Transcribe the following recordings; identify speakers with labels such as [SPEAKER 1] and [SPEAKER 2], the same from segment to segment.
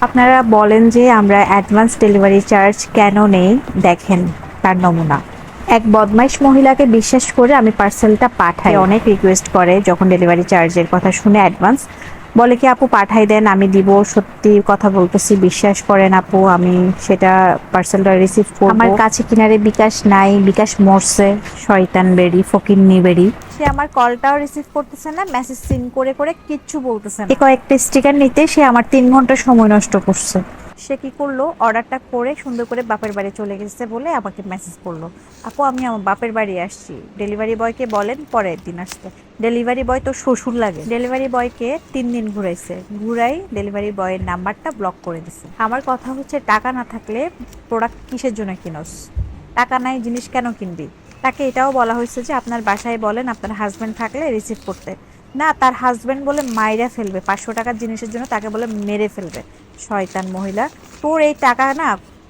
[SPEAKER 1] আপনারা বলেন যে আমরা অ্যাডভান্স ডেলিভারি চার্জ কেন নেই, দেখেন তার নমুনা। এক বদমাইশ মহিলাকে বিশ্বাস করে আমি পার্সেলটা পাঠাই, অনেক রিকোয়েস্ট করে যখন ডেলিভারি চার্জের কথা শুনে অ্যাডভান্স বলে কি আপু পাঠাই দেন, আমি দিব, সত্যি কথা বলতেছি, বিশ্বাস করেন আপু, আমি সেটা পার্সেলটা রিসিভ করব। আমার কাছে কিনারে বিকাশ নাই, বিকাশ মরছে, শয়তান বেরি, ফকিন্নি বেরি। সে আমার কলটাও রিসিভ করতেছে না, মেসেজ সিন করে করে কিচ্ছু বলতেছে না। কয়েকটা স্টিকার নিতে সে আমার 3 ঘন্টা সময় নষ্ট করছে। সে কি করলো, অর্ডারটা করে সুন্দর করে বাপের বাড়ি চলে গেছে বলে আমাকে মেসেজ করলো, আপু আমি আমার বাপের বাড়ি আসছি, ডেলিভারি বয়কে বলেন পরের দিন আসতে। ডেলিভারি বয় তো শ্বশুর লাগে। ডেলিভারি বয়কে 3 দিন ঘুরাইছে, ঘুরাই ডেলিভারি বয়ের নাম্বারটা ব্লক করে দিছে। আমার কথা হচ্ছে, টাকা না থাকলে প্রোডাক্ট কিসের জন্য কিনোস? টাকা নাই, জিনিস কেন কিনবি? তাকে এটাও বলা হয়েছে যে আপনার বাসায় বলেন আপনার হাজবেন্ড থাকলে রিসিভ করতে। না, তার হাজবেন্ড বলে মাইরা ফেলবে, 500 টাকার জিনিসের জন্য তাকে বলে মেরে ফেলবে। শয়তান মহিলা, তোর এই টাকা না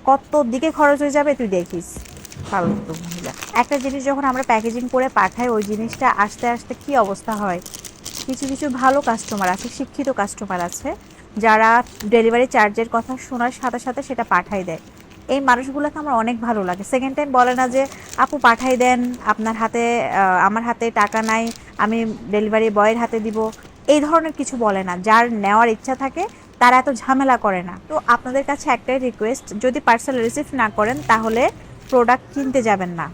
[SPEAKER 1] কত দিকে খরচ হয়ে যাবে তুই দেখিস। ফালতু মহিলা। একটা জিনিস যখন আমরা প্যাকেজিং করে পাঠাই, ওই জিনিসটা আসতে আসতে কি অবস্থা হয়। কিছু কিছু ভালো কাস্টমার আছে, শিক্ষিত কাস্টমার আছে, যারা ডেলিভারি চার্জের কথা শোনার সাথে সাথে সেটা পাঠাই দেয়। এই মানুষগুলোকে আমার অনেক ভালো লাগে। সেকেন্ড টাইম বলে না যে আপু পাঠাই দেন, আপনার হাতে আমার হাতে টাকা নাই, আমি ডেলিভারি বয়ের হাতে দিব, এই ধরনের কিছু বলে না। যার নেওয়ার ইচ্ছা থাকে তারা এত ঝামেলা করে না। তো আপনাদের কাছে একটাই রিকোয়েস্ট, যদি পার্সেল রিসিভ না করেন তাহলে প্রোডাক্ট কিনতে যাবেন না।